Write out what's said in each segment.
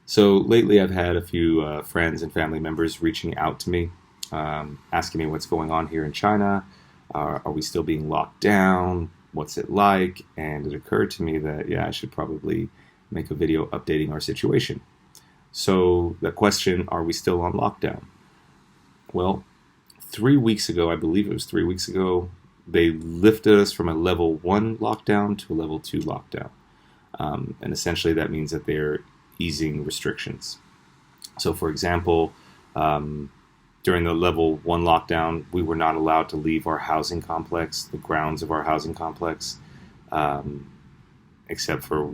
So lately, I've had a few friends and family members reaching out to me, asking me what's going on here in China. Are we still being locked down? What's it like? And it occurred to me that, yeah, I should probably make a video updating our situation. So, the question, are we still on lockdown? Well, 3 weeks ago, I believe it was 3 weeks ago, they lifted us from a level 1 lockdown to a level 2 lockdown. And essentially, that means that they're easing restrictions. So, for example, um, during the level 1 lockdown, we were not allowed to leave our housing complex, the grounds of our housing complex, um, except for,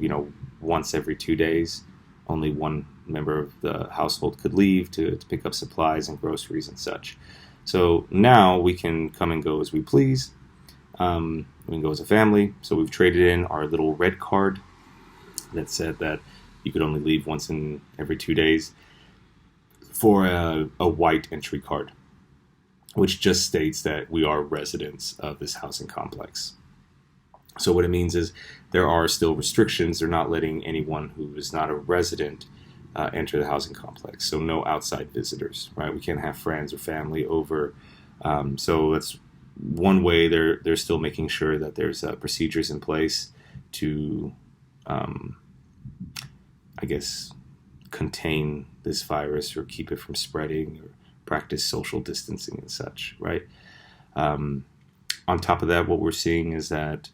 once every 2 days. Only one member of the household could leave to pick up supplies and groceries and such. So now we can come and go as we please. We can go as a family. So we've traded in our little red card that said that you could only leave once in every 2 days for a white entry card, which just states that we are residents of this housing complex. So what it means is there are still restrictions. They're not letting anyone who is not a resident enter the housing complex. So no outside visitors, right? We can't have friends or family over. So that's one way they're still making sure that there's procedures in place to, um, I guess, contain this virus or keep it from spreading or practice social distancing and such, right? Um, on top of that, what we're seeing is that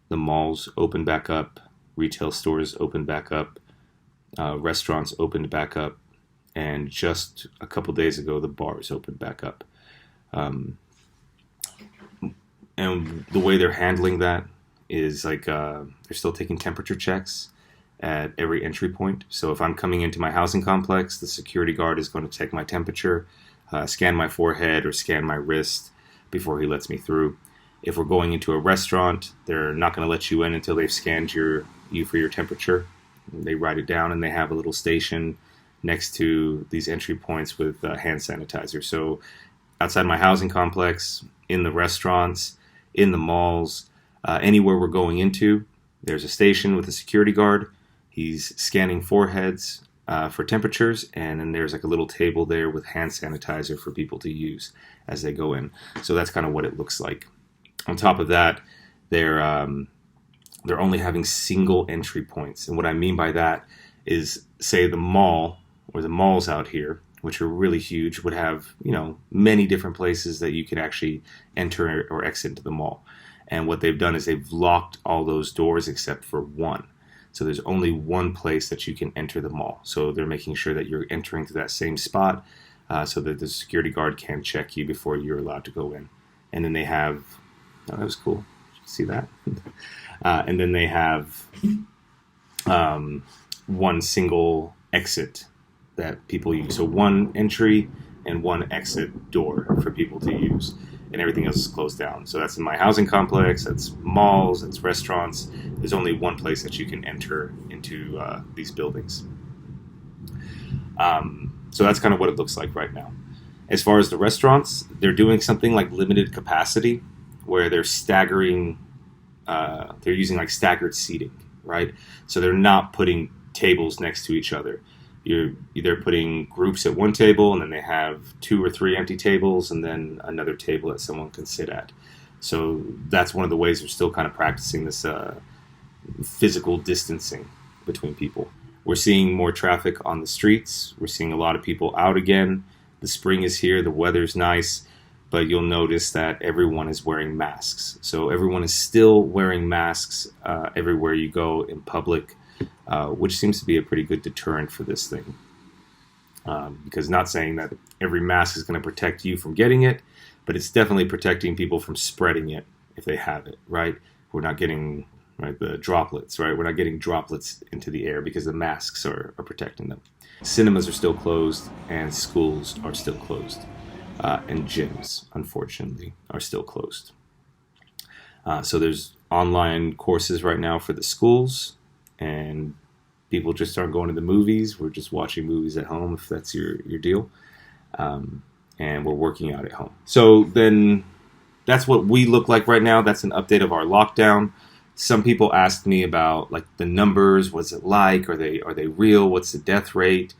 the malls open back up, retail stores open back up, restaurants opened back up, and just a couple days ago, the bars opened back up. Um, and the way they're handling that is like they're still taking temperature checks at every entry point. So if I'm coming into my housing complex, the security guard is going to check my temperature, scan my forehead, or scan my wrist before he lets me through. If we're going into a restaurant, they're not going to let you in until they've scanned you for your temperature. They write it down, and they have a little station next to these entry points with hand sanitizer. So outside my housing complex, in the restaurants, in the malls, anywhere we're going into, there's a station with a security guard. He's scanning foreheads for temperatures, and then there's like a little table there with hand sanitizer for people to use as they go in. So that's kind of what it looks like. On top of that, they're only having single entry points, and what I mean by that is, say the mall or the malls out here, which are really huge, would have many different places that you can actually enter or exit into the mall. And what they've done is they've locked all those doors except for one. So there's only one place that you can enter the mall. So they're making sure that you're entering to that same spot so that the security guard can check you before you're allowed to go in. And then they have, oh, that was cool. See that? And then they have one single exit that people use. So one entry and one exit door for people to use. And everything else is closed down. So that's in my housing complex, that's malls, that's restaurants. There's only one place that you can enter into these buildings. So that's kind of what it looks like right now. As far as the restaurants, they're doing something like limited capacity, where they're staggering, they're using like staggered seating, right? So they're not putting tables next to each other. You're either putting groups at one table, and then they have 2 or 3 empty tables, and then another table that someone can sit at. So that's one of the ways they're still kind of practicing this physical distancing between people. We're seeing more traffic on the streets. We're seeing a lot of people out again. The spring is here. The weather's nice. But you'll notice that everyone is wearing masks. So everyone is still wearing masks everywhere you go in public, which seems to be a pretty good deterrent for this thing. Because not saying that every mask is going to protect you from getting it, but it's definitely protecting people from spreading it if they have it, right? We're not getting the droplets, right? We're not getting droplets into the air because the masks are protecting them. Cinemas are still closed, and schools are still closed. And gyms, unfortunately, are still closed. So there's online courses right now for the schools, and people just aren't going to the movies. We're just watching movies at home, if that's your deal. And we're working out at home. So then that's what we look like right now. That's an update of our lockdown. Some people asked me about like the numbers. What's it like? Are they real? What's the death rate?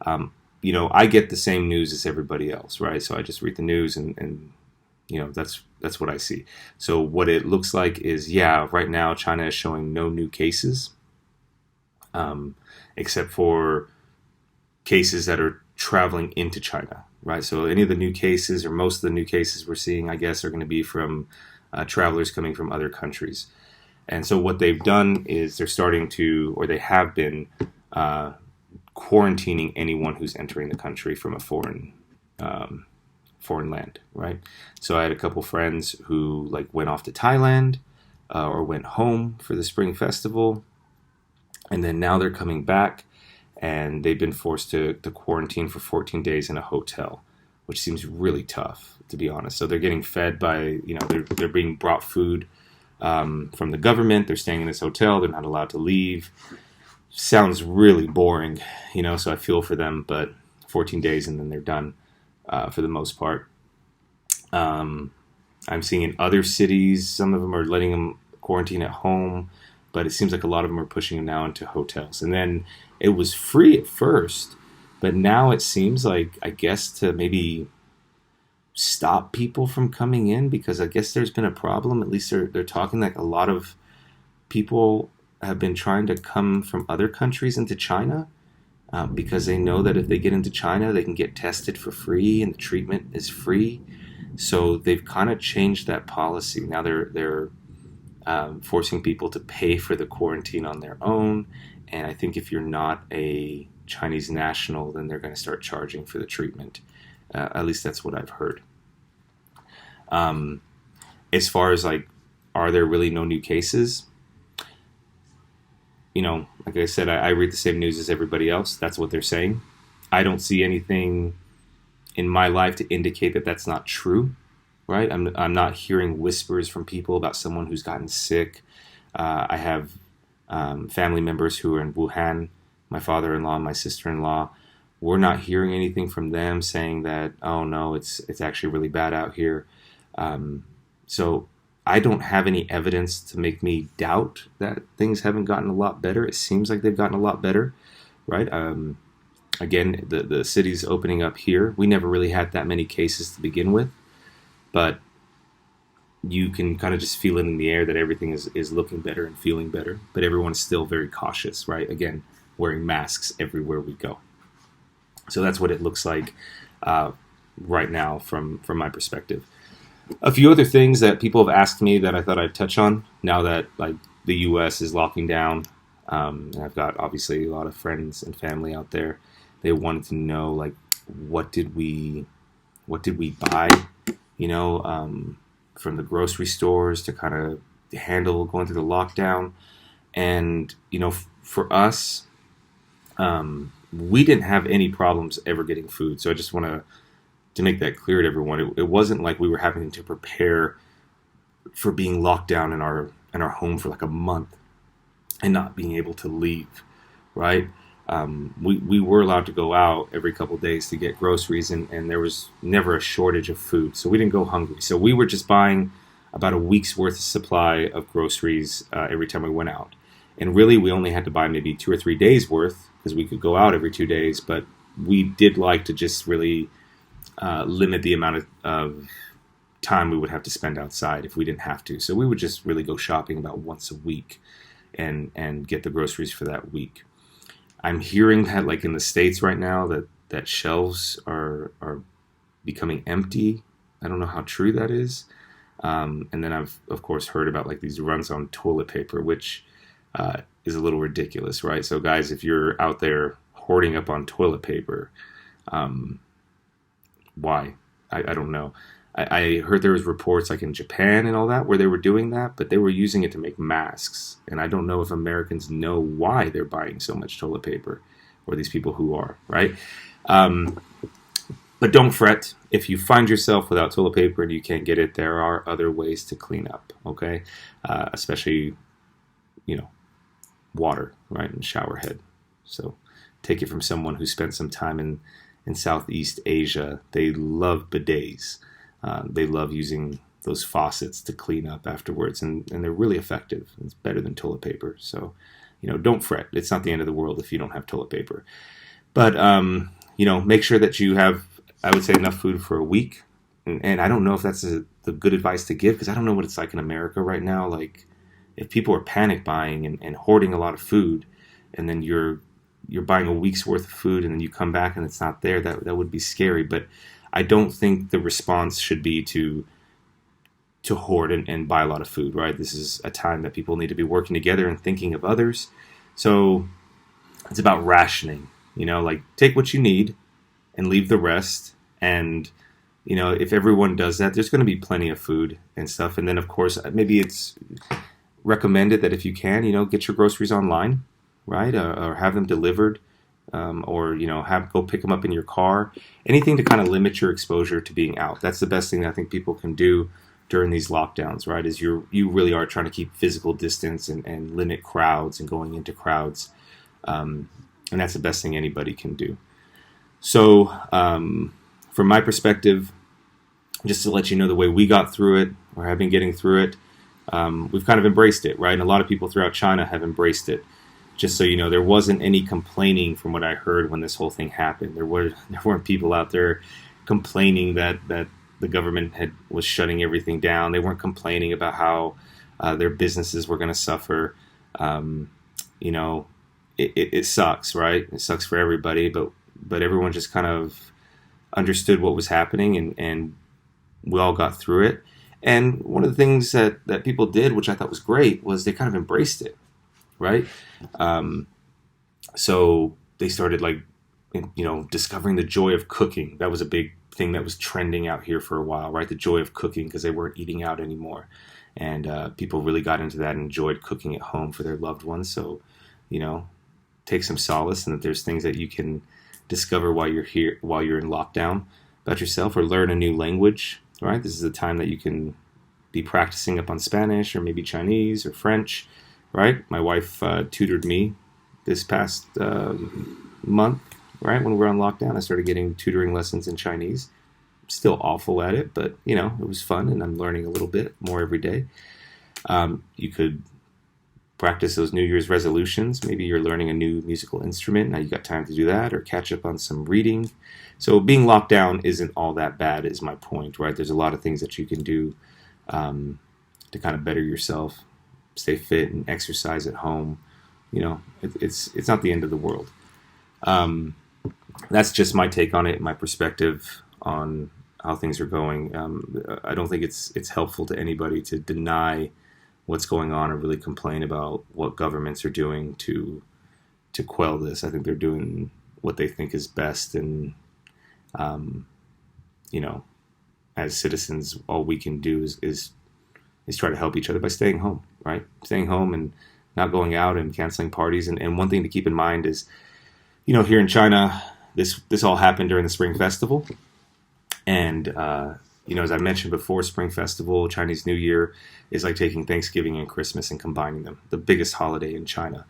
Um, I get the same news as everybody else, right? So I just read the news, and that's what I see. So what it looks like is, yeah, right now China is showing no new cases, um, except for cases that are traveling into China, right? So any of the new cases, or most of the new cases we're seeing, I guess, are going to be from travelers coming from other countries. And so what they've done is they're starting to, or they have been, uh, quarantining anyone who's entering the country from a um, foreign land, right? So I had a couple friends who like went off to Thailand, or went home for the Spring Festival, and then now they're coming back, and they've been forced to quarantine for 14 days in a hotel, which seems really tough, to be honest. So they're getting fed by, they're being brought food, from the government. They're staying in this hotel. They're not allowed to leave. Sounds really boring, so I feel for them, but 14 days and then they're done, for the most part. Um, I'm seeing in other cities, some of them are letting them quarantine at home, but it seems like a lot of them are pushing them now into hotels. And then it was free at first, but now it seems like, I guess, to maybe stop people from coming in, because I guess there's been a problem. At least they're talking like a lot of people have been trying to come from other countries into China, because they know that if they get into China, they can get tested for free and the treatment is free. So they've kind of changed that policy. Now they're forcing people to pay for the quarantine on their own. And I think if you're not a Chinese national, then they're going to start charging for the treatment. At least that's what I've heard. Um, as far as like, are there really no new cases? Like I said, I read the same news as everybody else. That's what they're saying. I don't see anything in my life to indicate that that's not true, right? I'm not hearing whispers from people about someone who's gotten sick. I have, family members who are in Wuhan, my father-in-law, and my sister-in-law. We're not hearing anything from them saying that, oh no, it's actually really bad out here. So I don't have any evidence to make me doubt that things haven't gotten a lot better. It seems like they've gotten a lot better, right? Again, the city's opening up here. We never really had that many cases to begin with, but you can kind of just feel it in the air that everything is looking better and feeling better, but everyone's still very cautious, right? Again, wearing masks everywhere we go. So that's what it looks like, right now from my perspective. A few other things that people have asked me that I thought I'd touch on now that like the U.S. is locking down. And I've got obviously a lot of friends and family out there. They wanted to know like what did we buy, from the grocery stores to kind of handle going through the lockdown. And for us, we didn't have any problems ever getting food. So I just want to make that clear to everyone. It wasn't like we were having to prepare for being locked down in our home for like a month and not being able to leave, right? We were allowed to go out every couple of days to get groceries, and there was never a shortage of food, so we didn't go hungry. So we were just buying about a week's worth of supply of groceries, every time we went out. And really, we only had to buy maybe 2 or 3 days worth because we could go out every 2 days. But we did like to just really limit the amount of time we would have to spend outside if we didn't have to. So we would just really go shopping about once a week and get the groceries for that week. I'm hearing that like in the States right now that shelves are becoming empty. I don't know how true that is. And then I've of course heard about like these runs on toilet paper, which is a little ridiculous, right? So guys, if you're out there hoarding up on toilet paper, why? I don't know. I heard there was reports like in Japan and all that where they were doing that, but they were using it to make masks. And I don't know if Americans know why they're buying so much toilet paper, or these people who are, right? But don't fret. If you find yourself without toilet paper and you can't get it, there are other ways to clean up, okay? Especially, water, right, and shower head. So take it from someone who spent some time in Southeast Asia. They love bidets. They love using those faucets to clean up afterwards, and they're really effective. It's better than toilet paper. So, don't fret. It's not the end of the world if you don't have toilet paper. But, make sure that you have, I would say, enough food for a week. And I don't know if that's the good advice to give, because I don't know what it's like in America right now. Like, if people are panic buying and hoarding a lot of food, and then you're buying a week's worth of food, and then you come back and it's not there, that would be scary. But I don't think the response should be to hoard and buy a lot of food, right? This is a time that people need to be working together and thinking of others. So it's about rationing, like take what you need and leave the rest. And, if everyone does that, there's going to be plenty of food and stuff. And then, of course, maybe it's recommended that if you can, get your groceries online, right? Or have them delivered, or go pick them up in your car. Anything to kind of limit your exposure to being out. That's the best thing that I think people can do during these lockdowns, right? Is you really are trying to keep physical distance and limit crowds and going into crowds, and that's the best thing anybody can do. So, from my perspective, just to let you know the way we got through it, or have been getting through it, we've kind of embraced it, right? And a lot of people throughout China have embraced it. Just so you know, there wasn't any complaining from what I heard when this whole thing happened. There weren't people out there complaining that the government was shutting everything down. They weren't complaining about how their businesses were going to suffer. It sucks, right? It sucks for everybody, but everyone just kind of understood what was happening, and we all got through it. And one of the things that people did, which I thought was great, was they kind of embraced it, right? So they started discovering the joy of cooking. That was a big thing that was trending out here for a while, right? The joy of cooking, because they weren't eating out anymore. And people really got into that and enjoyed cooking at home for their loved ones. So, take some solace in that there's things that you can discover while you're here, while you're in lockdown about yourself, or learn a new language, right? This is a time that you can be practicing up on Spanish or maybe Chinese or French, right? My wife tutored me this past month, right? When we were on lockdown, I started getting tutoring lessons in Chinese. Still awful at it, but, it was fun, and I'm learning a little bit more every day. You could practice those New Year's resolutions. Maybe you're learning a new musical instrument. Now you got time to do that, or catch up on some reading. So being locked down isn't all that bad, is my point, right? There's a lot of things that you can do to kind of better yourself, stay fit, and exercise at home. It's not the end of the world. That's just my take on it, my perspective on how things are going. I don't think it's helpful to anybody to deny what's going on or really complain about what governments are doing to quell this. I think they're doing what they think is best, and as citizens, all we can do is try to help each other by staying home, right? Staying home and not going out and canceling parties. And one thing to keep in mind is, here in China, this all happened during the Spring Festival. And, as I mentioned before, Spring Festival, Chinese New Year, is like taking Thanksgiving and Christmas and combining them, the biggest holiday in China.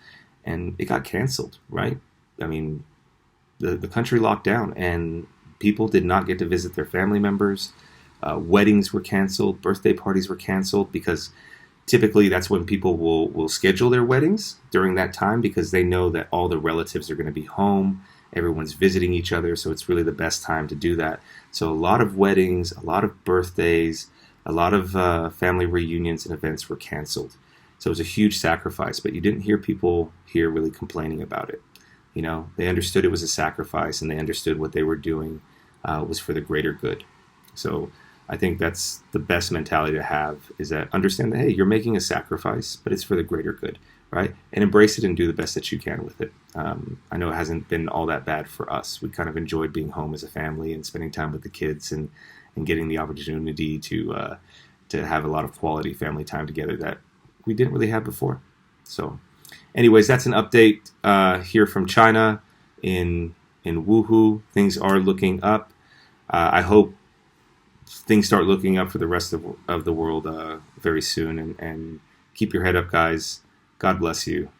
And it got canceled, right? I mean, the country locked down, and people did not get to visit their family members. Weddings were canceled. Birthday parties were canceled, because typically that's when people will schedule their weddings during that time, because they know that all the relatives are going to be home. Everyone's visiting each other, so it's really the best time to do that. So a lot of weddings, a lot of birthdays, a lot of family reunions and events were canceled. So it was a huge sacrifice, but you didn't hear people here really complaining about it. They understood it was a sacrifice, and they understood what they were doing was for the greater good. So I think that's the best mentality to have, is that understand that, hey, you're making a sacrifice, but it's for the greater good, right? And embrace it and do the best that you can with it. I know it hasn't been all that bad for us. We kind of enjoyed being home as a family and spending time with the kids, and getting the opportunity to have a lot of quality family time together that we didn't really have before. So anyways, that's an update here from China in Wuhu. Things are looking up. I hope things start looking up for the rest of the world very soon. And keep your head up, guys. God bless you.